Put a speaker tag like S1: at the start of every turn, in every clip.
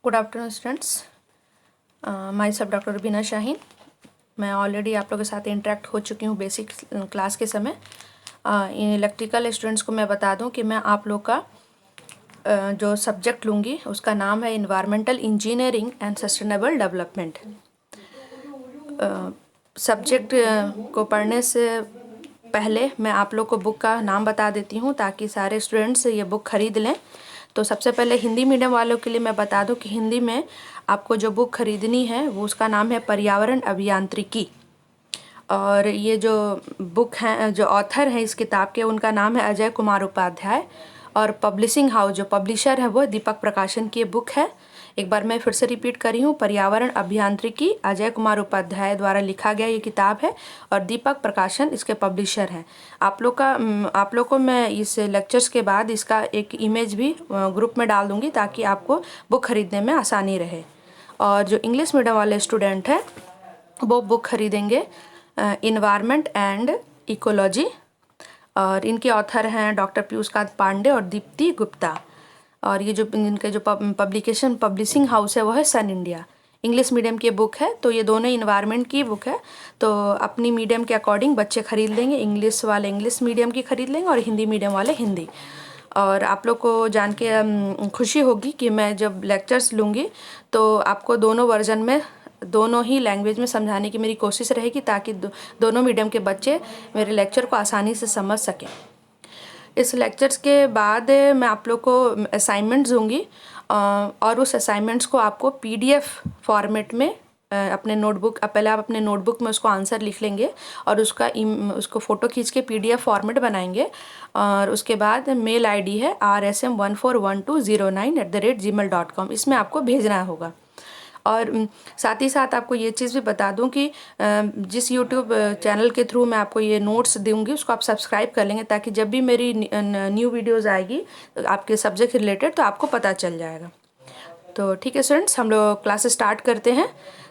S1: Good afternoon students, माई सब doctor बीना शाहीन। मैं already आप लोगों के साथ इंटरेक्ट हो चुकी हूँ बेसिक क्लास के समय। इन इलेक्ट्रिकल स्टूडेंट्स को मैं बता दूँ कि मैं आप लोग का जो सब्जेक्ट लूँगी उसका नाम है environmental engineering and sustainable development. Subject को पढ़ने से पहले मैं आप लोग को बुक का नाम बता देती हूँ ताकि सारे स्टूडेंट्स ये बुक खरीद लें। तो सबसे पहले हिंदी मीडियम वालों के लिए मैं बता दूं कि हिंदी में आपको जो बुक खरीदनी है वो उसका नाम है पर्यावरण अभियांत्रिकी। और ये जो बुक है, जो ऑथर है इस किताब के, उनका नाम है अजय कुमार उपाध्याय। और पब्लिशिंग हाउस जो पब्लिशर है वो दीपक प्रकाशन की बुक है। एक बार मैं फिर से रिपीट कर रही हूँ, पर्यावरण अभियांत्रिकी अजय कुमार उपाध्याय द्वारा लिखा गया ये किताब है और दीपक प्रकाशन इसके पब्लिशर हैं। आप लोग को मैं इस लेक्चर्स के बाद इसका एक इमेज भी ग्रुप में डाल दूँगी ताकि आपको बुक खरीदने में आसानी रहे। और जो इंग्लिश मीडियम वाले स्टूडेंट हैं वो बुक खरीदेंगे इन्वायरमेंट एंड इकोलॉजी, और इनके ऑथर हैं डॉक्टर पीयूषकांत पांडे और दीप्ति गुप्ता। और ये जो इनके जो पब्लिशिंग हाउस है वो है सन इंडिया। इंग्लिश मीडियम की बुक है, तो ये दोनों इन्वायरमेंट की बुक है। तो अपनी मीडियम के अकॉर्डिंग बच्चे खरीद लेंगे, इंग्लिश वाले इंग्लिश मीडियम की खरीद लेंगे और हिंदी मीडियम वाले हिंदी। और आप लोग को जान के खुशी होगी कि मैं जब लेक्चर्स लूँगी तो आपको दोनों वर्जन में, दोनों ही लैंग्वेज में समझाने की मेरी कोशिश रहेगी ताकि दोनों मीडियम के बच्चे मेरे लेक्चर को आसानी से समझ सकें। इस लेक्चर्स के बाद मैं आप लोग को असाइनमेंट्स दूँगी और उस असाइनमेंट्स को आपको पीडीएफ फॉर्मेट में अपने नोटबुक, पहले आप अपने नोटबुक में उसको आंसर लिख लेंगे और उसको फ़ोटो खींच के पीडीएफ फॉर्मेट बनाएंगे। और उसके बाद मेल आईडी है rsm141209@gmail.com, इसमें आपको भेजना होगा। और साथ ही साथ आपको ये चीज़ भी बता दूं कि जिस यूट्यूब चैनल के थ्रू मैं आपको ये नोट्स दूंगी उसको आप सब्सक्राइब कर लेंगे ताकि जब भी मेरी न्यू वीडियोज़ आएगी आपके सब्जेक्ट रिलेटेड तो आपको पता चल जाएगा। तो ठीक है स्टूडेंट्स, हम लोग क्लास स्टार्ट करते हैं।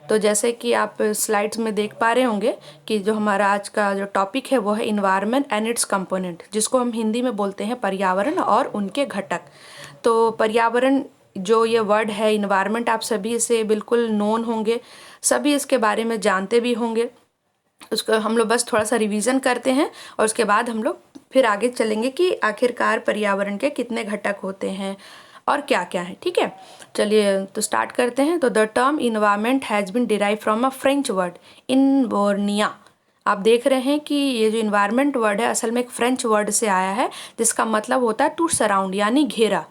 S1: तो जैसे कि आप स्लाइड्स में देख पा रहे होंगे कि जो हमारा आज का जो टॉपिक है वो है इन्वायरमेंट एंड इट्स कंपोनेंट, जिसको हम हिंदी में बोलते हैं पर्यावरण और उनके घटक। तो पर्यावरण जो ये वर्ड है, इन्वायरमेंट, आप सभी इसे बिल्कुल नोन होंगे, सभी इसके बारे में जानते भी होंगे। उसको हम लोग बस थोड़ा सा रिवीजन करते हैं और उसके बाद हम लोग फिर आगे चलेंगे कि आखिरकार पर्यावरण के कितने घटक होते हैं और क्या क्या है। ठीक है, चलिए तो स्टार्ट करते हैं। तो the term environment has been derive from a French word environner. आप देख रहे हैं कि ये जो इन्वायरमेंट वर्ड है असल में एक फ्रेंच वर्ड से आया है जिसका मतलब होता है टू सराउंड, यानी घेरा।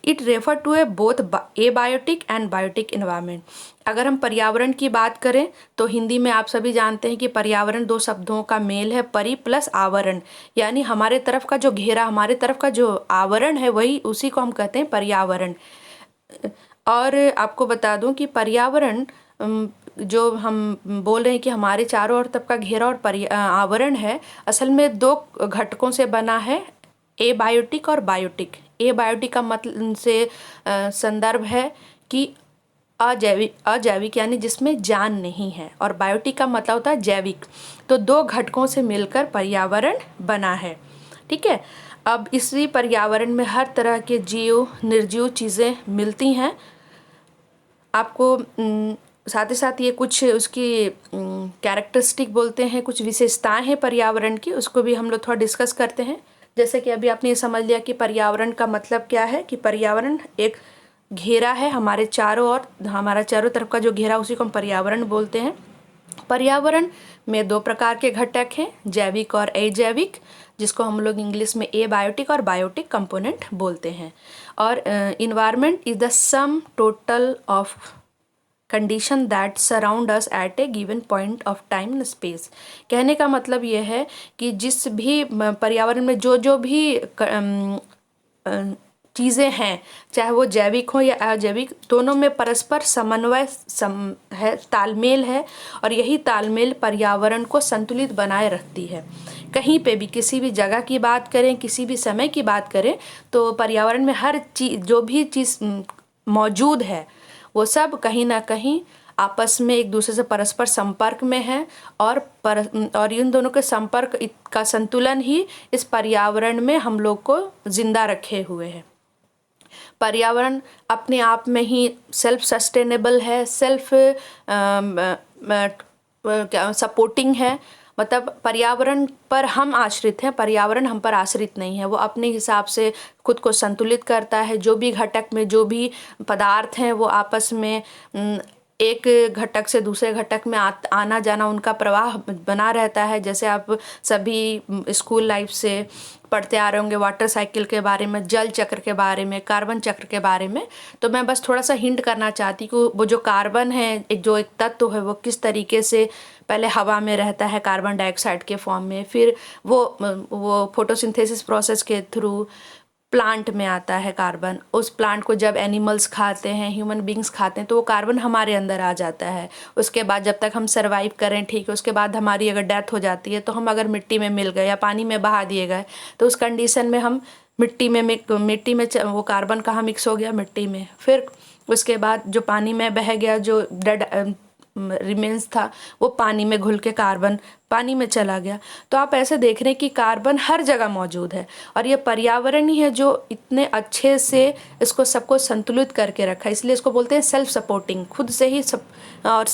S1: It refer to a both abiotic and biotic environment. अगर हम पर्यावरण की बात करें तो हिंदी में आप सभी जानते हैं कि पर्यावरण दो शब्दों का मेल है, परि प्लस आवरण, यानी हमारे तरफ का जो घेरा, हमारे तरफ का जो आवरण है वही, उसी को हम कहते हैं पर्यावरण। और आपको बता दूं कि पर्यावरण जो हम बोल रहे हैं कि हमारे चारों ओर तक का घेरा और आवरण है, असल में दो घटकों से बना है, एबायोटिक और बायोटिक। एबायोटिक का मतलब से संदर्भ है कि अजैविक यानी जिसमें जान नहीं है, और बायोटिक का मतलब होता है जैविक। तो दो घटकों से मिलकर पर्यावरण बना है। ठीक है, अब इसी पर्यावरण में हर तरह के जीव निर्जीव चीज़ें मिलती हैं। आपको साथ ही साथ ये कुछ उसकी कैरेक्टरिस्टिक बोलते हैं, कुछ विशेषताएं हैं पर्यावरण की, उसको भी हम लोग थोड़ा डिस्कस करते हैं। जैसे कि अभी आपने ये समझ लिया कि पर्यावरण का मतलब क्या है, कि पर्यावरण एक घेरा है हमारे चारों ओर, हमारा चारों तरफ का जो घेरा उसी को हम पर्यावरण बोलते हैं। पर्यावरण में दो प्रकार के घटक हैं, जैविक और अजैविक, जिसको हम लोग इंग्लिश में एबायोटिक और बायोटिक कंपोनेंट बोलते हैं। और environment is the sum total of condition that surround us at A given point of time and space. कहने का मतलब ये है कि जिस भी पर्यावरण में जो जो भी चीज़ें हैं, चाहे वो जैविक हो या अजैविक, दोनों में परस्पर समन्वय है, तालमेल है, और यही तालमेल पर्यावरण को संतुलित बनाए रखती है। कहीं पे भी किसी भी जगह की बात करें, किसी भी समय की बात करें, तो पर्यावरण में हर चीज़, जो भी चीज़ मौजूद है वो सब कहीं ना कहीं आपस में एक दूसरे से परस्पर संपर्क में है, और इन दोनों के संपर्क का संतुलन ही इस पर्यावरण में हम लोग को जिंदा रखे हुए है। पर्यावरण अपने आप में ही सेल्फ सस्टेनेबल है, सेल्फ सपोर्टिंग है। मतलब पर्यावरण पर हम आश्रित हैं, पर्यावरण हम पर आश्रित नहीं है। वो अपने हिसाब से खुद को संतुलित करता है। जो भी घटक में जो भी पदार्थ हैं वो आपस में एक घटक से दूसरे घटक में आना जाना उनका प्रवाह बना रहता है। जैसे आप सभी स्कूल लाइफ से पढ़ते आ रहे होंगे वाटर साइकिल के बारे में, जल चक्र के बारे में, कार्बन चक्र के बारे में। तो मैं बस थोड़ा सा हिंट करना चाहती कि वो जो कार्बन है, एक तत्व है, वो किस तरीके से पहले हवा में रहता है कार्बन डाइऑक्साइड के फॉर्म में, फिर वो फोटोसिंथेसिस प्रोसेस के थ्रू प्लांट में आता है कार्बन। उस प्लांट को जब एनिमल्स खाते हैं, ह्यूमन बींग्स खाते हैं, तो वो कार्बन हमारे अंदर आ जाता है। उसके बाद जब तक हम सर्वाइव करें, ठीक है, उसके बाद हमारी अगर डेथ हो जाती है तो हम अगर मिट्टी में मिल गए या पानी में बहा दिए गए तो उस कंडीशन में हम मिट्टी में वो कार्बन कहाँ मिक्स हो गया, मिट्टी में। फिर उसके बाद जो पानी में बह गया, जो डेड रिमेन्स था, वो पानी में घुल के कार्बन पानी में चला गया। तो आप ऐसे देख रहे हैं कि कार्बन हर जगह मौजूद है और ये पर्यावरण ही है जो इतने अच्छे से इसको सबको संतुलित करके रखा है। इसलिए इसको बोलते हैं सेल्फ सपोर्टिंग, खुद से ही सब, और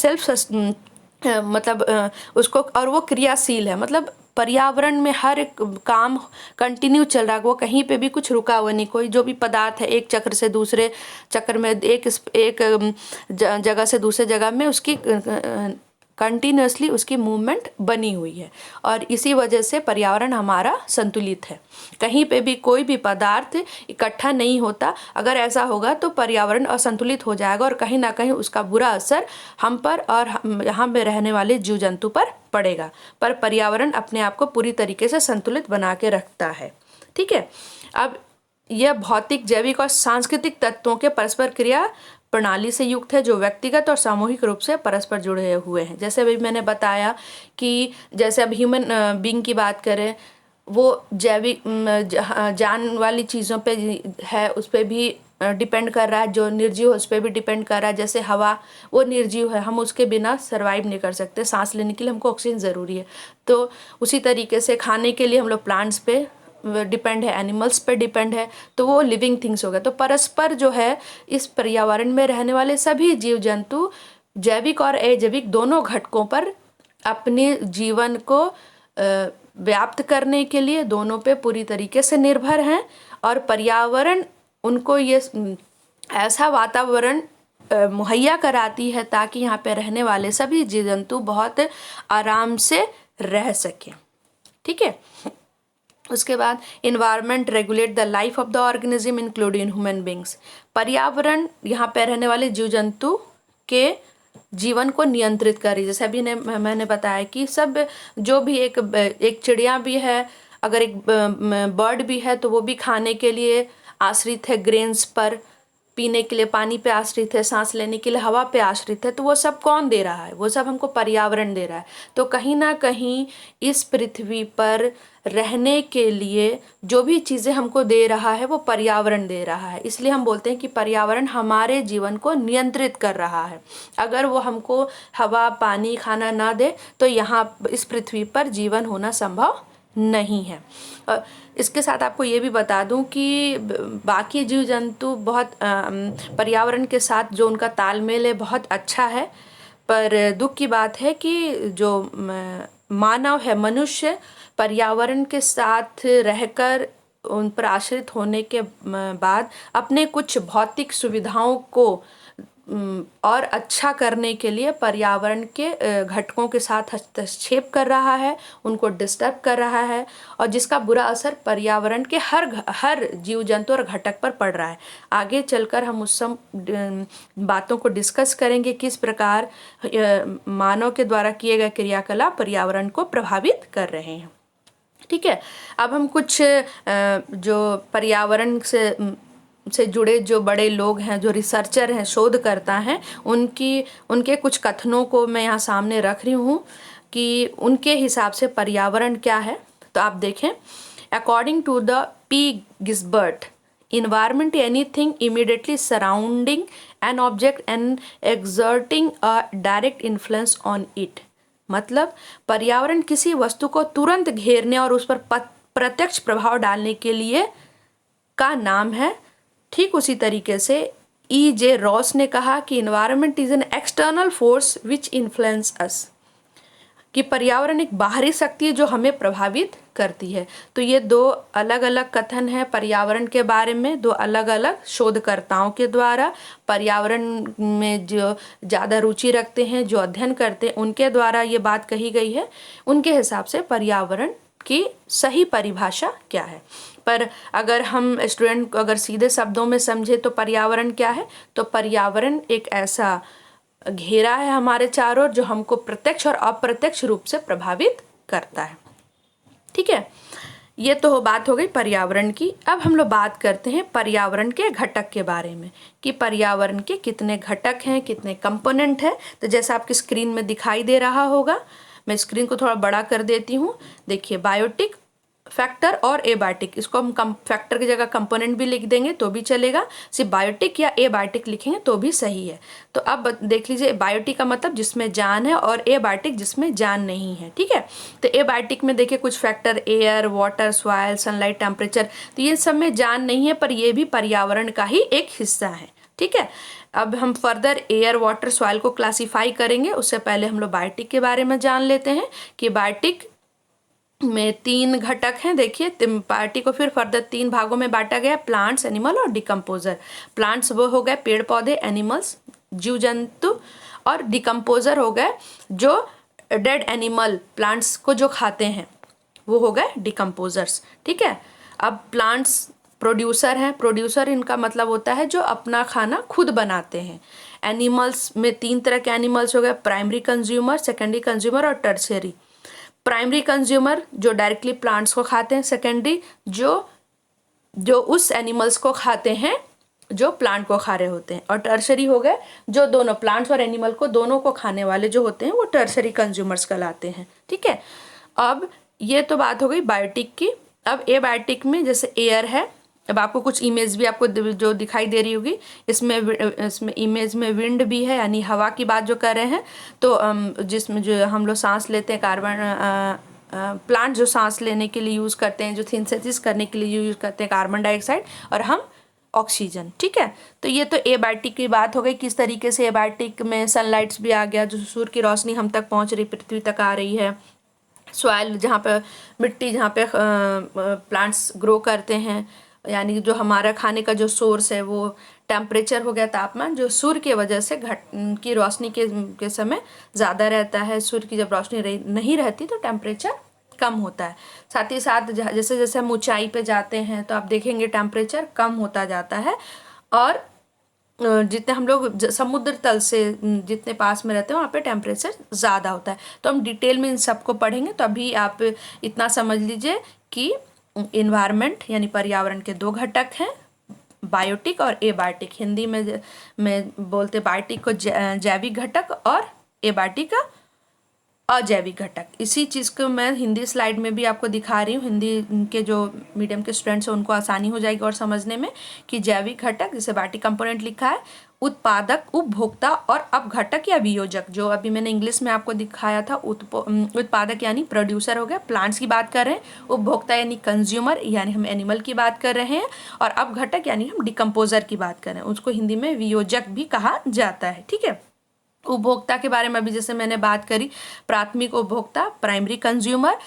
S1: मतलब उसको, और वो क्रियाशील है। मतलब पर्यावरण में हर एक काम कंटिन्यू चल रहा है, वो कहीं पे भी कुछ रुका हुआ नहीं। कोई जो भी पदार्थ है एक चक्र से दूसरे चक्र में, एक जगह से दूसरे जगह में उसकी कंटिन्यूसली उसकी मूवमेंट बनी हुई है और इसी वजह से पर्यावरण हमारा संतुलित है। कहीं पे भी कोई भी पदार्थ इकट्ठा नहीं होता। अगर ऐसा होगा तो पर्यावरण असंतुलित हो जाएगा और कहीं ना कहीं उसका बुरा असर हम पर और यहाँ पे रहने वाले जीव जंतु पर पड़ेगा। पर पर्यावरण अपने आप को पूरी तरीके से संतुलित बना के रखता है। ठीक है। अब यह भौतिक, जैविक और सांस्कृतिक तत्वों के परस्पर क्रिया प्रणाली से युक्त है जो व्यक्तिगत और सामूहिक रूप से परस्पर जुड़े हुए हैं। जैसे अभी मैंने बताया कि जैसे अब ह्यूमन बीइंग की बात करें, वो जैविक जान वाली चीज़ों पे है, उस पर भी डिपेंड कर रहा है। जो निर्जीव है उस पर भी डिपेंड कर रहा है। जैसे हवा, वो निर्जीव है, हम उसके बिना सर्वाइव नहीं कर सकते। सांस लेने के लिए हमको ऑक्सीजन ज़रूरी है। तो उसी तरीके से खाने के लिए हम लोग प्लांट्स पे डिपेंड है, एनिमल्स पे डिपेंड है, तो वो लिविंग थिंग्स हो गए। तो परस्पर जो है इस पर्यावरण में रहने वाले सभी जीव जंतु जैविक और अजैविक दोनों घटकों पर अपने जीवन को व्याप्त करने के लिए दोनों पे पूरी तरीके से निर्भर हैं और पर्यावरण उनको ये ऐसा वातावरण मुहैया कराती है ताकि यहाँ पे रहने वाले सभी जीव जंतु बहुत आराम से रह सकें। ठीक है। उसके बाद environment regulate the life of the organism including human beings. पर्यावरण यहाँ पे रहने वाले जीव जंतु के जीवन को नियंत्रित कर रही है। जैसे अभी मैंने बताया कि सब जो भी एक चिड़िया भी है, अगर एक बर्ड भी है तो वो भी खाने के लिए आश्रित है ग्रेन्स पर, पीने के लिए पानी पे आश्रित है, सांस लेने के लिए हवा पे आश्रित है। तो वो सब कौन दे रहा है? वो सब हमको पर्यावरण दे रहा है। तो कहीं ना कहीं इस पृथ्वी पर रहने के लिए जो भी चीज़ें हमको दे रहा है वो पर्यावरण दे रहा है। इसलिए हम बोलते हैं कि पर्यावरण हमारे जीवन को नियंत्रित कर रहा है। अगर वो हमको हवा, पानी, खाना ना दे तो यहाँ इस पृथ्वी पर जीवन होना संभव नहीं है। इसके साथ आपको ये भी बता दूं कि बाकी जीव जंतु बहुत पर्यावरण के साथ जो उनका तालमेल है बहुत अच्छा है। पर दुख की बात है कि जो मानव है, मनुष्य, पर्यावरण के साथ रहकर उन पर आश्रित होने के बाद अपने कुछ भौतिक सुविधाओं को और अच्छा करने के लिए पर्यावरण के घटकों के साथ हस्तक्षेप कर रहा है, उनको डिस्टर्ब कर रहा है और जिसका बुरा असर पर्यावरण के हर जीव जंतु और घटक पर पड़ रहा है। आगे चलकर हम उस सब बातों को डिस्कस करेंगे किस प्रकार मानव के द्वारा किए गए क्रियाकलाप पर्यावरण को प्रभावित कर रहे हैं। ठीक है। अब हम कुछ जो पर्यावरण से जुड़े जो बड़े लोग हैं, जो रिसर्चर हैं, शोधकर्ता हैं, उनके कुछ कथनों को मैं यहाँ सामने रख रही हूँ कि उनके हिसाब से पर्यावरण क्या है। तो आप देखें, according to the P Gisbert, environment anything immediately surrounding an object and exerting a direct influence on it। मतलब पर्यावरण किसी वस्तु को तुरंत घेरने और उस पर प्रत्यक्ष प्रभाव डालने के लिए का नाम है ठीक उसी तरीके से E.J. रॉस ने कहा कि environment is an external force which influence अस, कि पर्यावरण एक बाहरी शक्ति है जो हमें प्रभावित करती है। तो ये दो अलग अलग कथन है पर्यावरण के बारे में, दो अलग अलग शोधकर्ताओं के द्वारा, पर्यावरण में जो ज़्यादा रुचि रखते हैं, जो अध्ययन करते हैं, उनके द्वारा ये बात कही गई है। उनके हिसाब से पर्यावरण की सही परिभाषा क्या है। पर अगर हम स्टूडेंट को अगर सीधे शब्दों में समझे तो पर्यावरण क्या है, तो पर्यावरण एक ऐसा घेरा है हमारे चारों ओर जो हमको प्रत्यक्ष और अप्रत्यक्ष रूप से प्रभावित करता है। ठीक है, ये तो बात हो गई पर्यावरण की। अब हम लोग बात करते हैं पर्यावरण के घटक के बारे में, कि पर्यावरण के कितने घटक हैं, कितने कंपोनेंट हैं। तो जैसा आपकी स्क्रीन में दिखाई दे रहा होगा, मैं स्क्रीन को थोड़ा बड़ा कर देती हूँ। देखिए, बायोटिक, फैक्टर और एबायोटिक, इसको हम फैक्टर की जगह कंपोनेंट भी लिख देंगे तो भी चलेगा, सिर्फ बायोटिक या एबायोटिक लिखेंगे तो भी सही है। तो अब देख लीजिए, बायोटिक का मतलब जिसमें जान है और एबायोटिक जिसमें जान नहीं है। ठीक है, तो एबायोटिक में देखिए कुछ factor, air, water, soil, sunlight, temperature, तो ये सब में जान नहीं है, पर ये भी पर्यावरण का ही एक हिस्सा है। ठीक है, अब हम फर्दर एयर, वाटर, सॉइल को क्लासीफाई करेंगे, उससे पहले हम लोग बायोटिक के बारे में जान लेते हैं कि बायोटिक में 3 घटक हैं। देखिए, पार्टी को फिर फर्दर 3 भागों में बांटा गया, प्लांट्स, एनिमल और डिकम्पोजर। प्लांट्स वो हो गए पेड़ पौधे, एनिमल्स जीव जंतु, और डिकम्पोजर हो गए जो डेड एनिमल प्लांट्स को जो खाते हैं, वो हो गए डिकम्पोजर्स। ठीक है, अब प्लांट्स प्रोड्यूसर हैं, प्रोड्यूसर इनका मतलब होता है जो अपना खाना खुद बनाते हैं। एनिमल्स में 3 तरह के एनिमल्स हो गए, प्राइमरी कंज्यूमर, सेकेंडरी कंज्यूमर और टर्शियरी। प्राइमरी कंज्यूमर जो डायरेक्टली प्लांट्स को खाते हैं, सेकेंडरी जो उस एनिमल्स को खाते हैं जो प्लांट को खा रहे होते हैं, और टर्शरी हो गए जो दोनों प्लांट्स और एनिमल को दोनों को खाने वाले जो होते हैं, वो टर्शरी कंज्यूमर्स कहलाते हैं। ठीक है, अब ये तो बात हो गई बायोटिक की। अब एबायोटिक में जैसे एयर है, अब आपको कुछ इमेज भी आपको जो दिखाई दे रही होगी, इसमें इमेज में विंड भी है, यानी हवा की बात जो कर रहे हैं। तो जिसमें जो हम लोग सांस लेते हैं, कार्बन, प्लांट जो सांस लेने के लिए यूज़ करते हैं, जो सिंथेसिस करने के लिए यूज़ करते हैं कार्बन डाइऑक्साइड, और हम ऑक्सीजन। ठीक है, तो ये तो एबायोटिक की बात हो गई, किस तरीके से एबायोटिक में सनलाइट्स भी आ गया, जो सूर्य की रोशनी हम तक पहुँच रही, पृथ्वी तक आ रही है। सॉइल, जहाँ पे मिट्टी, जहाँ पे प्लांट्स ग्रो करते हैं, यानी जो हमारा खाने का जो सोर्स है, वो टेम्परेचर हो गया, तापमान, जो सूर्य की वजह से की रोशनी के समय ज़्यादा रहता है। सूर्य की जब रोशनी नहीं रहती तो टेम्परेचर कम होता है। साथ ही साथ जैसे जैसे हम ऊंचाई पे जाते हैं तो आप देखेंगे टेम्परेचर कम होता जाता है, और जितने हम लोग समुद्र तल से जितने पास में रहते हैं वहाँ पे टेम्परेचर ज़्यादा होता है। तो हम डिटेल में इन सबको पढ़ेंगे, तो अभी आप इतना समझ लीजिए कि इन्वायरमेंट यानी पर्यावरण के 2 घटक हैं, बायोटिक और एबायोटिक। हिंदी में बोलते बायोटिक को जैविक घटक और एबायोटिक का अजैविक घटक। इसी चीज़ को मैं हिंदी स्लाइड में भी आपको दिखा रही हूँ, हिंदी के जो मीडियम के स्टूडेंट्स हैं उनको आसानी हो जाएगी और समझने में, कि जैविक घटक जिसे बायोटिक कंपोनेंट लिखा है, उत्पादक, उपभोक्ता और अपघटक या वियोजक, जो अभी मैंने इंग्लिश में आपको दिखाया था। उत्पादक यानी प्रोड्यूसर हो गया, प्लांट्स की बात कर रहे हैं। उपभोक्ता यानी कंज्यूमर, यानी हम एनिमल की बात कर रहे हैं। और अपघटक यानी हम डिकम्पोजर की बात कर रहे हैं, उसको हिंदी में वियोजक भी कहा जाता है। ठीक है, उपभोक्ता के बारे में अभी जैसे मैंने बात करी, प्राथमिक उपभोक्ता प्राइमरी कंज्यूमर,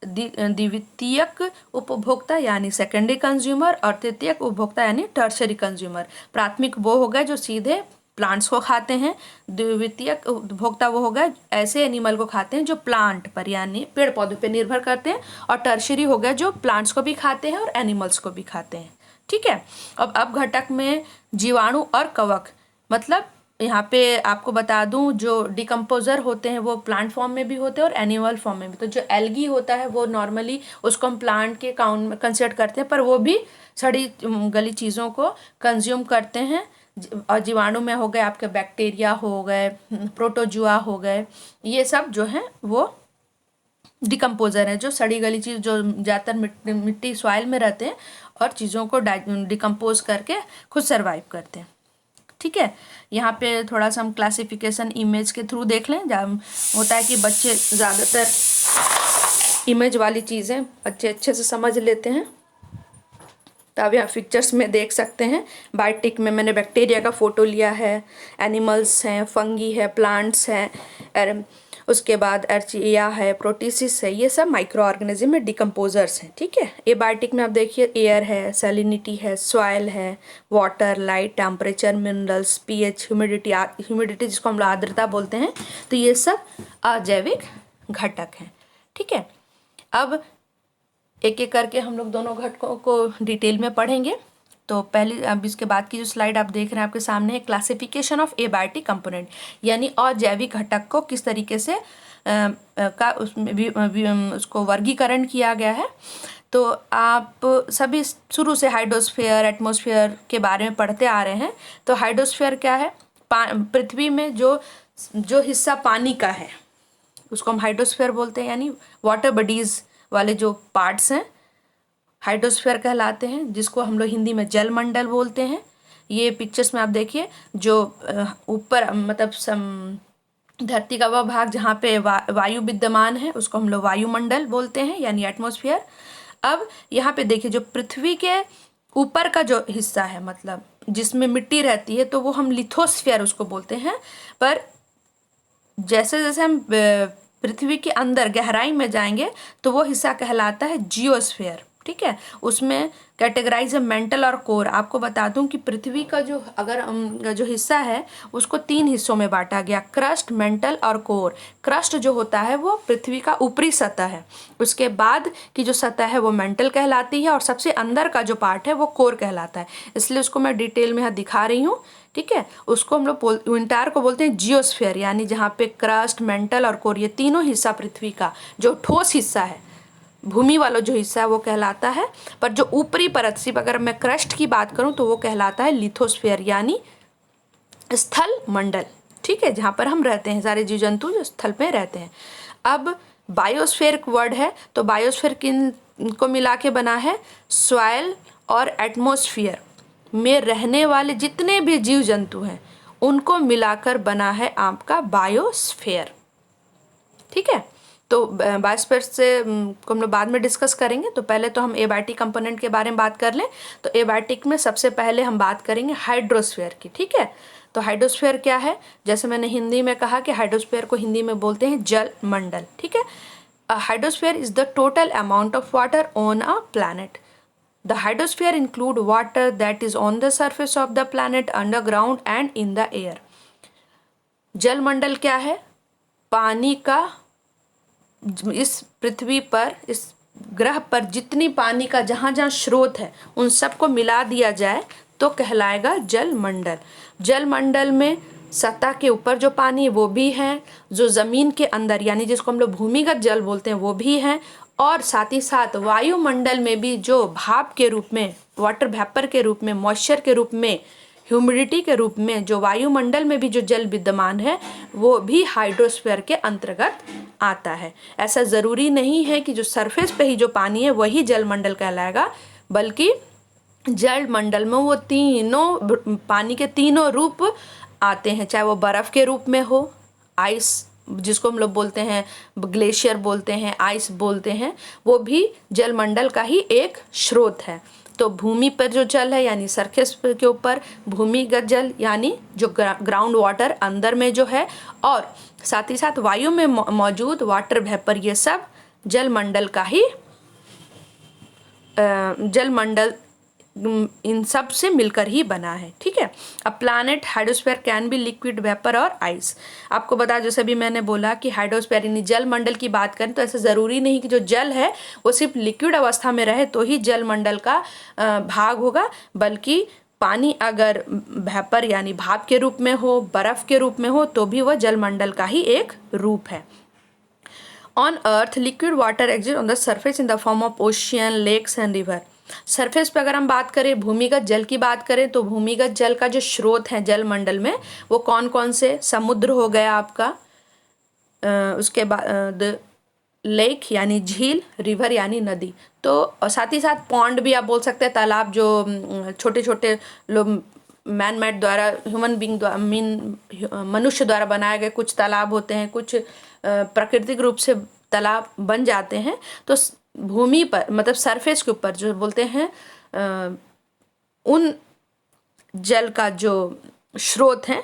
S1: द्वितीयक उपभोक्ता यानी सेकेंडरी कंज्यूमर, और तृतीयक उपभोक्ता यानी टर्शरी कंज्यूमर। प्राथमिक वो हो गए जो सीधे प्लांट्स को खाते हैं, द्वितीयक उपभोक्ता वो हो गए ऐसे एनिमल को खाते हैं जो प्लांट पर यानी पेड़ पौधों पर निर्भर करते हैं, और टर्शरी हो गए जो प्लांट्स को भी खाते हैं और एनिमल्स को भी खाते हैं। ठीक है, अब अपघटक में जीवाणु और कवक, मतलब यहाँ पे आपको बता दूं, जो डिकम्पोजर होते हैं वो प्लांट फॉर्म में भी होते हैं और एनिमल फॉर्म में भी। तो जो एल्गी होता है वो नॉर्मली उसको हम प्लांट के काउंट में कंसिडर करते हैं, पर वो भी सड़ी गली चीज़ों को कंज्यूम करते हैं। और जीवाणु में हो गए आपके बैक्टीरिया हो गए, प्रोटोजुआ हो गए, ये सब जो हैं वो डिकम्पोजर है, जो सड़ी गली चीज़ जो ज़्यादातर मिट्टी सॉइल में रहते हैं और चीज़ों को डिकम्पोज करके खुद सर्वाइव करते हैं। ठीक है, यहाँ पे थोड़ा सा हम क्लासिफिकेशन इमेज के थ्रू देख लें। जब होता है कि बच्चे ज़्यादातर इमेज वाली चीज़ें बच्चे अच्छे से समझ लेते हैं। तो आप यहाँ पिक्चर्स में देख सकते हैं। बायोटिक में मैंने बैक्टीरिया का फ़ोटो लिया है, एनिमल्स हैं, फंगी है, प्लांट्स हैं, उसके बाद अर्चिया है, प्रोटीसिस है, ये सब माइक्रो ऑर्गेनिज्म में डिकम्पोजर्स हैं। ठीक है, ये बायोटिक में आप देखिए एयर है, सैलिनिटी है, सॉइल है, water, light, temperature, minerals, pH, humidity जिसको हम लोग आर्द्रता बोलते हैं, तो ये सब अजैविक घटक हैं। ठीक है, अब एक एक करके हम लोग दोनों घटकों को डिटेल में पढ़ेंगे। तो पहले अब इसके बाद की जो स्लाइड आप देख रहे हैं आपके सामने है क्लासिफिकेशन ऑफ एबायोटिक कंपोनेंट, यानी अजैविक घटक को किस तरीके से उसमें उसको वर्गीकरण किया गया है। तो आप सभी शुरू से हाइड्रोस्फीयर, एटमॉस्फेयर के बारे में पढ़ते आ रहे हैं। तो हाइड्रोस्फीयर क्या है? पृथ्वी में जो हिस्सा पानी का है उसको हम हाइड्रोस्फीयर बोलते हैं, यानी वाटर बॉडीज वाले जो पार्ट्स हैं हाइड्रोस्फीयर कहलाते हैं, जिसको हम लोग हिंदी में जलमंडल बोलते हैं। ये पिक्चर्स में आप देखिए, जो ऊपर मतलब धरती का वह भाग जहाँ पे वायु विद्यमान है उसको हम लोग वायुमंडल बोलते हैं, यानी एटमॉस्फेयर। अब यहाँ पे देखिए, जो पृथ्वी के ऊपर का जो हिस्सा है, मतलब जिसमें मिट्टी रहती है, तो वो हम लिथोस्फीयर उसको बोलते हैं। पर जैसे जैसे हम पृथ्वी के अंदर गहराई में जाएंगे तो वो हिस्सा कहलाता है जियोस्फीयर। ठीक है, उसमें कैटेगराइज है मेंटल और कोर। आपको बता दूं कि पृथ्वी का जो हिस्सा है उसको 3 हिस्सों में बांटा गया, क्रस्ट, मेंटल और कोर। क्रस्ट जो होता है वो पृथ्वी का ऊपरी सतह है, उसके बाद की जो सतह है वो मेंटल कहलाती है, और सबसे अंदर का जो पार्ट है वो कोर कहलाता है। इसलिए उसको मैं डिटेल में यहाँ दिखा रही हूँ। ठीक है, उसको हम लोग इंटायर को बोलते हैं जियोस्फीयर, यानी जहाँ पे क्रस्ट, मेंटल और कोर ये तीनों हिस्सा पृथ्वी का जो ठोस हिस्सा है, भूमि वाला जो हिस्सा है वो कहलाता है। पर जो ऊपरी परत, सिर्फ अगर मैं क्रस्ट की बात करूं तो वो कहलाता है लिथोस्फीयर, यानी स्थल मंडल। ठीक है, जहाँ पर हम रहते हैं, सारे जीव जंतु जो स्थल पे रहते हैं। अब बायोस्फीयर वर्ड है, तो बायोस्फीयर किन को मिला के बना है? सॉइल और एटमॉस्फेयर में रहने वाले जितने भी जीव जंतु हैं उनको मिलाकर बना है आपका बायोस्फीयर। ठीक है, तो बायोस्फीयर से को हम लोग बाद में डिस्कस करेंगे। तो पहले तो हम एबायोटिक कंपोनेंट के बारे में बात कर लें। तो एबायोटिक में सबसे पहले हम बात करेंगे हाइड्रोस्फीयर की। ठीक है, तो हाइड्रोस्फीयर क्या है? जैसे मैंने हिंदी में कहा कि हाइड्रोस्फीयर को हिंदी में बोलते हैं जल मंडल। ठीक है, hydrosphere is the total amount of water on a planet. The hydrosphere include water that is on the surface of the planet, underground and in the air. जलमंडल क्या है? पानी का इस पृथ्वी पर, इस ग्रह पर जितनी पानी का जहाँ जहाँ स्रोत है उन सबको मिला दिया जाए तो कहलाएगा जलमंडल। जलमंडल में सतह के ऊपर जो पानी है वो भी है, जो ज़मीन के अंदर यानी जिसको हम लोग भूमिगत जल बोलते हैं वो भी है, और साथ ही साथ वायुमंडल में भी जो भाप के रूप में, वाटर वेपर के रूप में, मॉइस्चर के रूप में, ह्यूमिडिटी के रूप में जो वायुमंडल में भी जो जल विद्यमान है वो भी हाइड्रोस्फीयर के अंतर्गत आता है। ऐसा ज़रूरी नहीं है कि जो सरफेस पे ही जो पानी है वही जलमंडल कहलाएगा, बल्कि जलमंडल में वो तीनों पानी के तीनों रूप आते हैं, चाहे वो बर्फ़ के रूप में हो, आइस जिसको हम लोग बोलते हैं, ग्लेशियर बोलते हैं, आइस बोलते हैं, वो भी जलमंडल का ही एक स्रोत है। तो भूमि पर जो जल है यानी सरफेस के ऊपर भूमिगत जल यानी जो ग्राउंड वाटर अंदर में जो है, और साथ ही साथ वायु में मौजूद वाटर वेपर, ये सब जलमंडल का ही जलमंडल इन सब से मिलकर ही बना है। ठीक है, अब planet hydrosphere can be liquid, vapour और आइस। आपको बता, जैसे भी मैंने बोला कि हाइड्रोस्फीयर यानी जलमंडल की बात करें तो ऐसा ज़रूरी नहीं कि जो जल है वो सिर्फ लिक्विड अवस्था में रहे तो ही जलमंडल का भाग होगा, बल्कि पानी अगर वेपर यानी भाप के रूप में हो, बर्फ़ के रूप में हो, तो भी वह जलमंडल का ही एक रूप है। On earth liquid water exist on the surface in the form of ocean, lakes and river. Surface पे अगर हम बात करें, भूमिगत जल की बात करें, तो भूमिगत जल का जो स्रोत है जलमंडल में वो कौन कौन से? समुद्र हो गया आपका, उसके बाद लेक यानी झील, रिवर यानी नदी, तो साथ ही साथ पॉन्ड भी आप बोल सकते हैं, तालाब, जो छोटे छोटे लोग मैन मेड द्वारा, ह्यूमन बींग द्वारा, मनुष्य द्वारा बनाए गए कुछ तालाब होते हैं, कुछ प्राकृतिक रूप से तालाब बन जाते हैं। तो भूमि पर मतलब सरफेस के ऊपर जो बोलते हैं उन जल का जो स्रोत है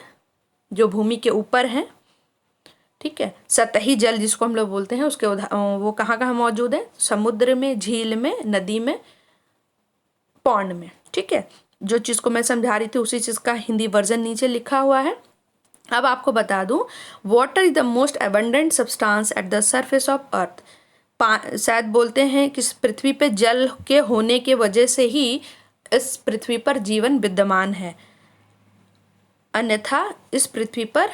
S1: जो भूमि के ऊपर हैं, ठीक है। सतही जल जिसको हम लोग बोलते हैं, उसके वो कहाँ कहाँ मौजूद है? समुद्र में, झील में, नदी में, पौंड में, ठीक है। जो चीज़ को मैं समझा रही थी उसी चीज़ का हिंदी वर्जन नीचे लिखा हुआ है। अब आपको बता दूं, water is the most abundant substance at the surface of earth. शायद बोलते हैं कि पृथ्वी पे जल के होने के वजह से ही इस पृथ्वी पर जीवन विद्यमान है, अन्यथा इस पृथ्वी पर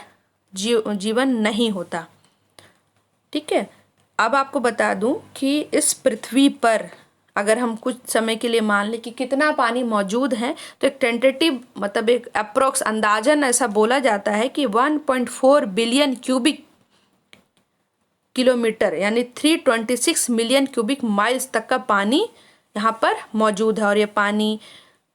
S1: जीवन नहीं होता, ठीक है। अब आपको बता दूं कि इस पृथ्वी पर अगर हम कुछ समय के लिए मान लें कि कितना पानी मौजूद है, तो एक टेंटेटिव मतलब एक अप्रोक्स अंदाजन ऐसा बोला जाता है कि 1.4 बिलियन क्यूबिक किलोमीटर यानी 326 मिलियन क्यूबिक माइल्स तक का पानी यहाँ पर मौजूद है। और ये पानी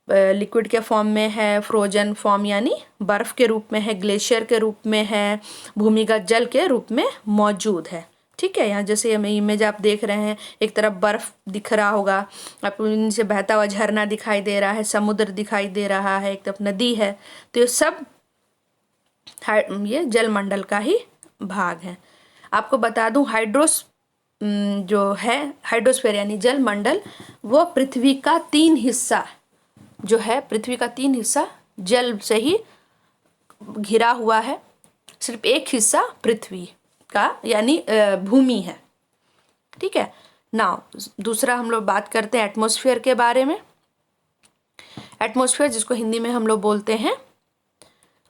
S1: लिक्विड के फॉर्म में है, फ्रोजन फॉर्म यानी बर्फ के रूप में है, ग्लेशियर के रूप में है, भूमिगत जल के रूप में मौजूद है, ठीक है। यहाँ जैसे हमें इमेज आप देख रहे हैं, एक तरफ बर्फ दिख रहा होगा, आपको नीचे बहता हुआ झरना दिखाई दे रहा है, समुद्र दिखाई दे रहा है, एक तरफ नदी है, तो ये सब ये जलमंडल का ही भाग है। आपको बता दूं जो है हाइड्रोस्फीयर यानी जलमंडल, वो पृथ्वी का 3 हिस्सा जो है, पृथ्वी का 3 हिस्सा जल से ही घिरा हुआ है, सिर्फ एक हिस्सा पृथ्वी का यानी भूमि है, ठीक है। नाउ दूसरा हम लोग बात करते हैं एटमॉस्फेयर के बारे में। एटमॉस्फेयर जिसको हिंदी में हम लोग बोलते हैं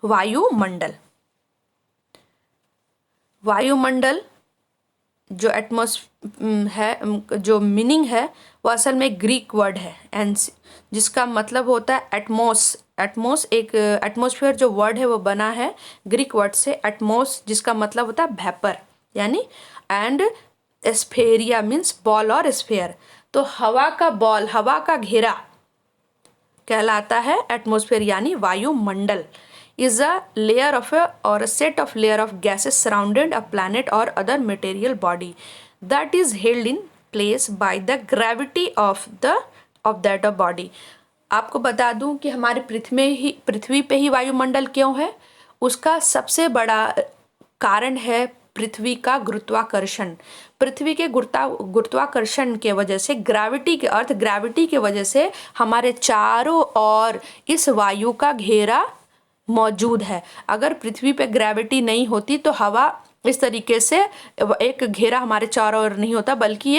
S1: वायुमंडल। वायुमंडल जो है, जो मीनिंग है वो असल में ग्रीक वर्ड है जिसका मतलब होता है एटमॉस्फेयर जो वर्ड है वो बना है ग्रीक वर्ड से एटमॉस, जिसका मतलब होता है वेपर यानी, एंड स्फेरिया मीन्स बॉल और स्फेयर। तो हवा का बॉल, हवा का घेरा कहलाता है एटमॉस्फेयर यानी वायुमंडल। is a layer of or a set of layer of gases surrounded a planet or other material body that is held in place by the gravity of that of body। आपको बता दूं कि हमारे पृथ्वी पे ही वायुमंडल क्यों है? उसका सबसे बड़ा कारण है पृथ्वी का गुरुत्वाकर्षण। पृथ्वी के गुरुत्वाकर्षण के वजह से, ग्रेविटी के वजह से हमारे चारों ओर इस वायु का घेरा मौजूद है। अगर पृथ्वी पे ग्रेविटी नहीं होती तो हवा इस तरीके से एक घेरा हमारे चारों ओर नहीं होता, बल्कि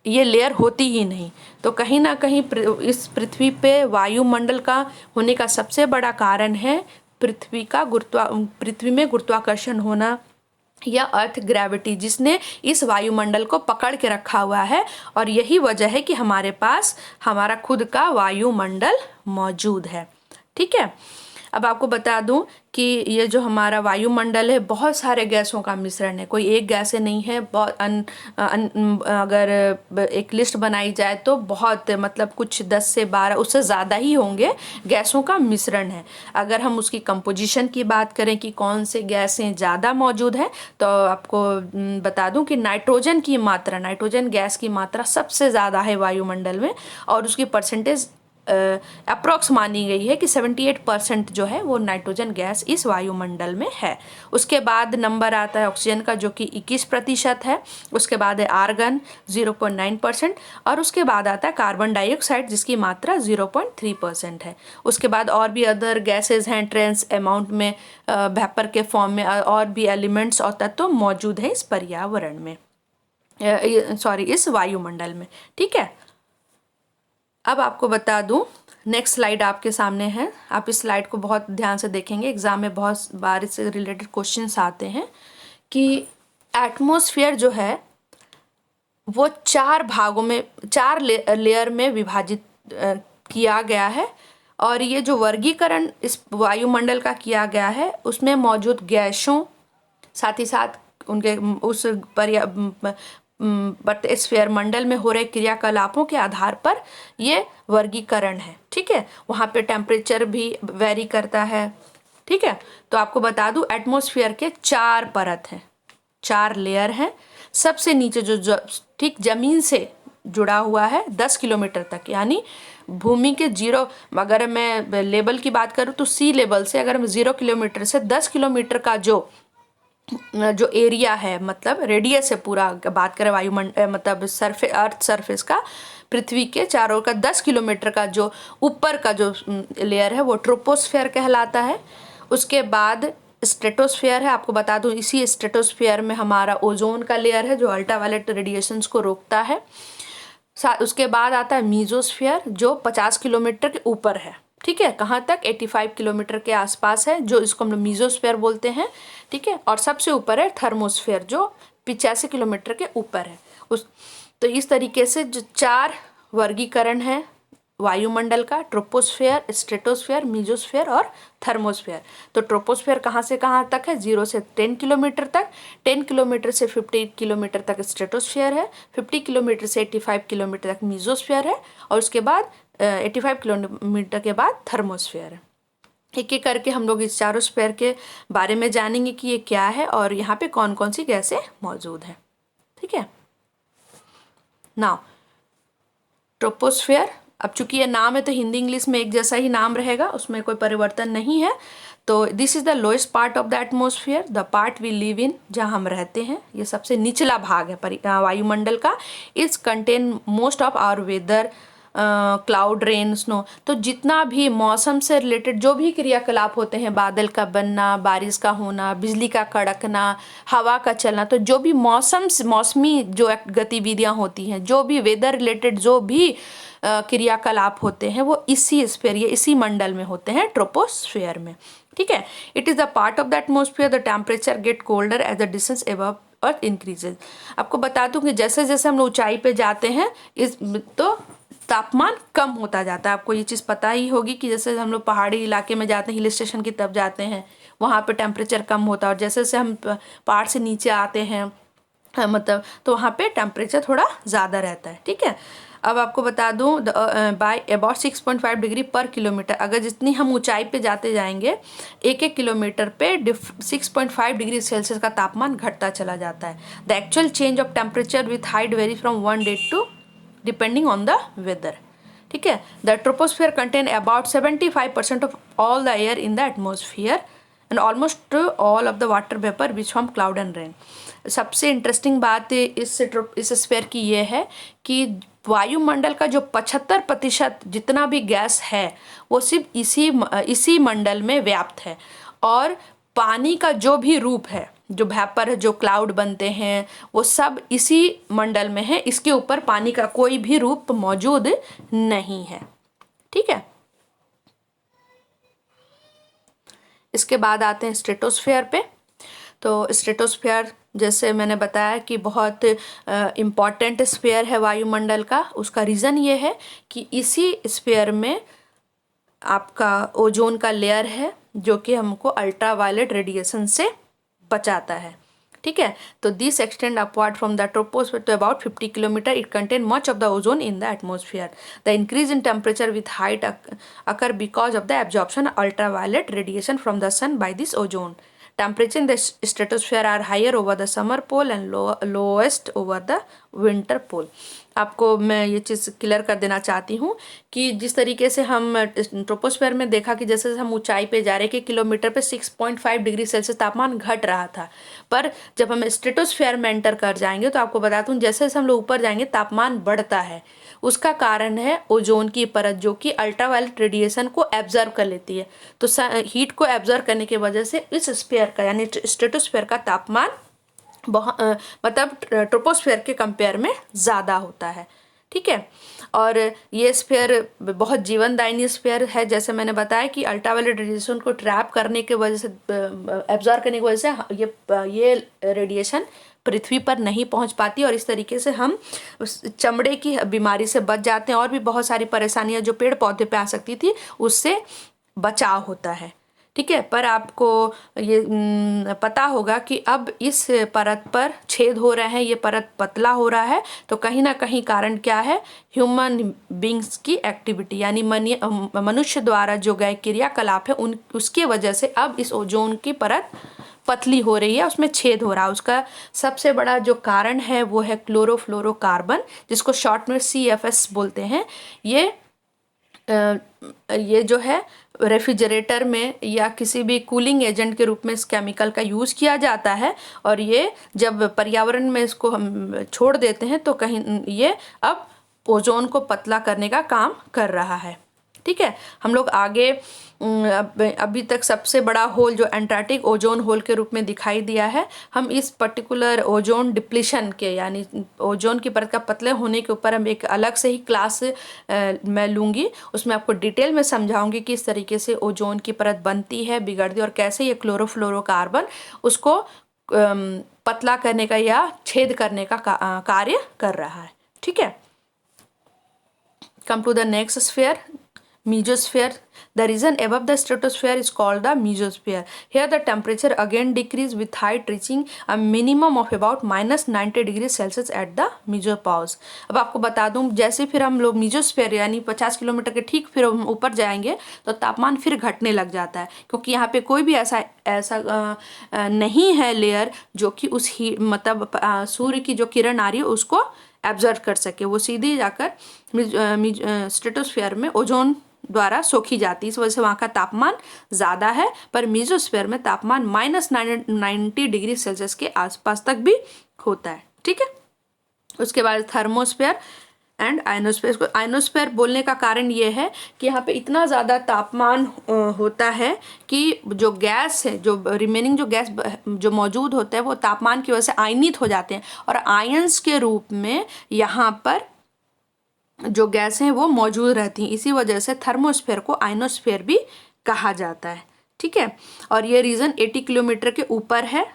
S1: ये लेयर होती ही नहीं। तो कहीं ना कहीं इस पृथ्वी पे वायुमंडल का होने का सबसे बड़ा कारण है पृथ्वी में गुरुत्वाकर्षण होना या अर्थ ग्रेविटी, जिसने इस वायुमंडल को पकड़ के रखा हुआ है। और यही वजह है कि हमारे पास हमारा खुद का वायुमंडल मौजूद है, ठीक है। अब आपको बता दूं कि ये जो हमारा वायुमंडल है बहुत सारे गैसों का मिश्रण है, कोई एक गैस नहीं है। अगर एक लिस्ट बनाई जाए तो बहुत मतलब कुछ 10 से 12 उससे ज़्यादा ही होंगे गैसों का मिश्रण है। अगर हम उसकी कंपोजिशन की बात करें कि कौन से गैसें ज़्यादा मौजूद हैं, तो आपको बता दूं कि नाइट्रोजन गैस की मात्रा सबसे ज़्यादा है वायुमंडल में, और उसकी परसेंटेज अप्रॉक्स मानी गई है कि 78% जो है वो नाइट्रोजन गैस इस वायुमंडल में है। उसके बाद नंबर आता है ऑक्सीजन का जो कि 21% है। उसके बाद है आर्गन 0.9%, और उसके बाद आता है कार्बन डाइऑक्साइड जिसकी मात्रा 0.3% है। उसके बाद और भी अदर गैसेज हैं ट्रेंस अमाउंट में, वेपर के फॉर्म में, और भी एलिमेंट्स और तत्व मौजूद हैं इस पर्यावरण में, इस वायुमंडल में, ठीक है। अब आपको बता दूं, नेक्स्ट स्लाइड आपके सामने है, आप इस स्लाइड को बहुत ध्यान से देखेंगे, एग्जाम में बहुत बार इससे रिलेटेड क्वेश्चंस आते हैं कि एटमॉस्फेयर जो है वो 4 भागों में, 4 लेयर में विभाजित किया गया है। और ये जो वर्गीकरण इस वायुमंडल का किया गया है उसमें मौजूद गैसों, साथ ही साथ उनके उस स्फीयर मंडल में हो रहे क्रियाकलापों के आधार पर ये वर्गीकरण है, ठीक है। वहाँ पे टेम्परेचर भी वेरी करता है, ठीक है। तो आपको बता दूं एटमॉस्फेयर के 4 परत हैं, 4 लेयर हैं। सबसे नीचे जो ठीक जमीन से जुड़ा हुआ है 10 किलोमीटर तक, यानी भूमि के जीरो, अगर मैं लेवल की बात करूँ तो सी लेवल से अगर हम 0 किलोमीटर से 10 किलोमीटर का जो एरिया है, मतलब रेडियस है पूरा, बात करें वायुमंडल मतलब अर्थ सरफेस का, पृथ्वी के चारों का 10 किलोमीटर का जो ऊपर का जो लेयर है वो ट्रोपोस्फेयर कहलाता है। उसके बाद स्ट्रेटोस्फेयर है। आपको बता दूं इसी स्ट्रेटोस्फेयर में हमारा ओजोन का लेयर है जो अल्ट्रावायलेट रेडिएशंस को रोकता है। उसके बाद आता है मीजोस्फेयर जो 50 किलोमीटर के ऊपर है। ठीक है, कहाँ तक? 85 किलोमीटर के आसपास है, जो इसको हम लोग मीजोस्फेयर बोलते हैं। ठीक है, और सबसे ऊपर है थर्मोस्फेयर जो 85 किलोमीटर के ऊपर है। तो इस तरीके से जो 4 वर्गीकरण है वायुमंडल का, ट्रोपोस्फेयर, स्ट्रेटोस्फेयर, मीजोस्फेयर और थर्मोस्फेयर। तो ट्रोपोस्फेयर कहाँ से कहाँ तक है? 0 से 10 किलोमीटर तक, 10 किलोमीटर से 50 किलोमीटर तक स्ट्रेटोस्फेयर है, 50 किलोमीटर से 85 किलोमीटर तक मीजोस्फेयर है, और उसके बाद 85 किलोमीटर के बाद थर्मोस्फेयर है। एक एक करके हम लोग इस चारों स्फेयर के बारे में जानेंगे कि ये क्या है और यहाँ पे कौन कौन सी गैसें मौजूद हैं। ठीक है, नाउ ट्रोपोस्फेयर, अब चूंकि ये नाम है तो हिंदी इंग्लिश में एक जैसा ही नाम रहेगा, उसमें कोई परिवर्तन नहीं है। तो this is the lowest part of the atmosphere, the part we live in, जहाँ हम रहते हैं, ये सबसे निचला भाग है वायुमंडल का। It's contain most of our weather, cloud, rain, snow. तो जितना भी मौसम से रिलेटेड जो भी क्रियाकलाप होते हैं, बादल का बनना, बारिश का होना, बिजली का कड़कना, हवा का चलना, तो जो भी मौसमी जो गतिविधियां होती हैं, जो भी वेदर रिलेटेड जो भी क्रियाकलाप होते हैं, वो इसी स्फीयर या इसी मंडल में होते हैं, ट्रोपोस्फियर में। ठीक है, it is the part of the atmosphere, the temperature get colder as the distance above earth increases. आपको बता दूं कि जैसे जैसे हम ऊंचाई पे जाते हैं तो तापमान कम होता जाता है। आपको ये चीज़ पता ही होगी कि जैसे हम लोग पहाड़ी इलाके में जाते हैं, हिल स्टेशन की तरफ जाते हैं, वहाँ पे टेम्परेचर कम होता है, और जैसे जैसे हम पहाड़ से नीचे आते हैं मतलब तो वहाँ पे टेम्परेचर थोड़ा ज़्यादा रहता है। ठीक है, अब आपको बता दूं बाय अबाउट 6.5 डिग्री पर किलोमीटर, अगर जितनी हम ऊंचाई पे जाते जाएंगे, 1-1 किलोमीटर पे 6.5 डिग्री सेल्सियस का तापमान घटता चला जाता है। The actual change of temperature with height vary from 1 day to depending on the weather. ठीक है, the troposphere contain about 75% of all the air in the atmosphere and almost all of the water vapour which from cloud and rain. सबसे interesting बात इस sphere की ये है कि वायुमंडल का जो 75% जितना भी गैस है वो सिर्फ इसी मंडल में व्याप्त है, और पानी का जो भी रूप है, जो वेपर है, जो क्लाउड बनते हैं, वो सब इसी मंडल में है। इसके ऊपर पानी का कोई भी रूप मौजूद नहीं है। ठीक है, इसके बाद आते हैं स्ट्रेटोस्फेयर पे। तो स्ट्रेटोस्फेयर जैसे मैंने बताया कि बहुत इम्पॉर्टेंट स्फीयर है वायुमंडल का। उसका रीज़न ये है कि इसी स्फीयर में आपका ओजोन का लेयर है जो कि हमको अल्ट्रावायलेट रेडिएशन से बचाता है। ठीक है, तो this extend upward from the troposphere to about 50 kilometre. It contain much of the ozone in the atmosphere. The increase in temperature with height occur because of the absorption ultraviolet radiation from the sun by this ozone. Temperature in the stratosphere are higher over the summer pole and lowest over the winter pole. आपको मैं ये चीज़ clear कर देना चाहती हूँ कि जिस तरीके से हम ट्रोपोस्फेयर में देखा कि जैसे हम ऊंचाई पे जा रहे कि किलोमीटर पे 6.5 डिग्री सेल्सियस तापमान घट रहा था, पर जब हम स्ट्रेटोस्फेयर में एंटर कर जाएंगे तो आपको बताता हूँ जैसे जैसे हम लोग ऊपर जाएंगे तापमान बढ़ता है। उसका कारण है ओजोन की परत जो कि अल्ट्रावायलेट रेडिएशन को एब्जर्व कर लेती है। तो हीट को एब्जर्व करने की वजह से इस स्फीयर का यानी स्ट्रेटोस्फेयर का तापमान मतलब ट्रोपोस्फेयर के कंपेयर में ज़्यादा होता है। ठीक है, और ये स्फीयर बहुत जीवनदायिनी स्फीयर है। जैसे मैंने बताया कि अल्ट्रावायलेट रेडिएशन को ट्रैप करने की वजह से, एब्जॉर्ब करने की वजह से ये रेडिएशन पृथ्वी पर नहीं पहुंच पाती, और इस तरीके से हम चमड़े की बीमारी से बच जाते हैं, और भी बहुत सारी परेशानियां जो पेड़ पौधे पे आ सकती थी उससे बचाव होता है। ठीक है, पर आपको ये पता होगा कि अब इस परत पर छेद हो रहे हैं, ये परत पतला हो रहा है, तो कहीं ना कहीं कारण क्या है? ह्यूमन बींग्स की एक्टिविटी, यानी मनुष्य द्वारा जो गए क्रियाकलाप है उसकी वजह से अब इस ओजोन की परत पतली हो रही है, उसमें छेद हो रहा है। उसका सबसे बड़ा जो कारण है वो है क्लोरोफ्लोरोकार्बन, जिसको शॉर्ट में CFS बोलते हैं। ये ये जो है रेफ्रिजरेटर में या किसी भी कूलिंग एजेंट के रूप में इस केमिकल का यूज़ किया जाता है, और ये जब पर्यावरण में इसको हम छोड़ देते हैं तो कहीं ये अब ओजोन को पतला करने का काम कर रहा है। ठीक है, हम लोग आगे अभी तक सबसे बड़ा होल जो एंटार्क्टिक ओजोन होल के रूप में दिखाई दिया है, हम इस पर्टिकुलर ओजोन डिप्लीशन के यानी ओजोन की परत का पतले होने के ऊपर हम एक अलग से ही क्लास मैं लूँगी। उसमें आपको डिटेल में समझाऊंगी कि इस तरीके से ओजोन की परत बनती है, बिगड़ती है और कैसे ये क्लोरोफ्लोरोकार्बन उसको पतला करने का या छेद करने का कार्य कर रहा है। ठीक है, come to the next sphere, mesosphere. The region above the stratosphere is called the mesosphere. Here the temperature again decrease with height reaching a minimum of about -90 degree Celsius at the mesopause. अब आपको बता दूं, जैसे फिर हम लोग mesosphere यानी 50 kilometre के ठीक फिर ऊपर जाएंगे तो तापमान फिर घटने लग जाता है, क्योंकि यहाँ पे कोई भी ऐसा नहीं है लेयर जो कि उस ही मतलब सूर्य की जो किरण आ रही है उसको एब्जर्व कर सके। वो सीधे जाकर स्ट्रेटोस्फीयर में ओजोन द्वारा सोखी जाती है, इस वजह से वहाँ का तापमान ज़्यादा है। पर मेसोस्फीयर में तापमान -90 डिग्री सेल्सियस के आसपास तक भी होता है। ठीक है, उसके बाद थर्मोस्फीयर एंड आयनोस्फीयर। आयनोस्फीयर बोलने का कारण ये है कि यहाँ पे इतना ज़्यादा तापमान होता है कि जो गैस है, जो रिमेनिंग जो गैस जो मौजूद होता है वो तापमान की वजह से आयनित हो जाते हैं और आयंस के रूप में यहाँ पर जो गैस हैं वो मौजूद रहती हैं। इसी वजह से थर्मोस्फीयर को आयनोस्फीयर भी कहा जाता है। ठीक है, और ये रीजन 80 किलोमीटर के ऊपर है।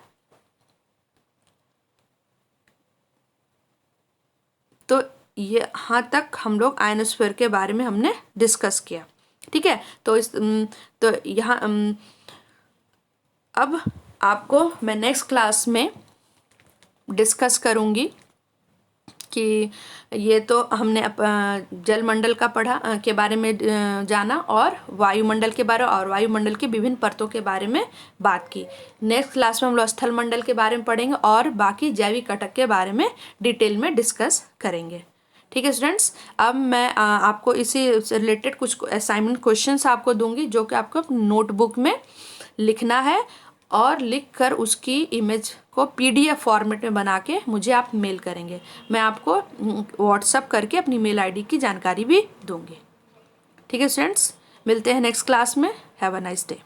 S1: तो यहाँ तक हम लोग आयनोस्फीयर के बारे में हमने डिस्कस किया। ठीक है, तो यहाँ अब आपको मैं नेक्स्ट क्लास में डिस्कस करूँगी कि ये तो हमने जलमंडल का पढ़ा के बारे में जाना और वायुमंडल के बारे और वायुमंडल के विभिन्न परतों के बारे में बात की। नेक्स्ट क्लास में हम लोग स्थल मंडल के बारे में पढ़ेंगे और बाकी जैविक घटक के बारे में डिटेल में डिस्कस करेंगे। ठीक है स्टूडेंट्स, अब मैं आपको इसी रिलेटेड कुछ असाइनमेंट क्वेश्चंस आपको दूंगी जो कि आपको नोटबुक में लिखना है और लिखकर उसकी इमेज को PDF फॉर्मेट में बना के मुझे आप मेल करेंगे। मैं आपको व्हाट्सअप करके अपनी मेल ID की जानकारी भी दूंगी। ठीक है स्टूडेंट्स, मिलते हैं नेक्स्ट क्लास में। Have a nice day.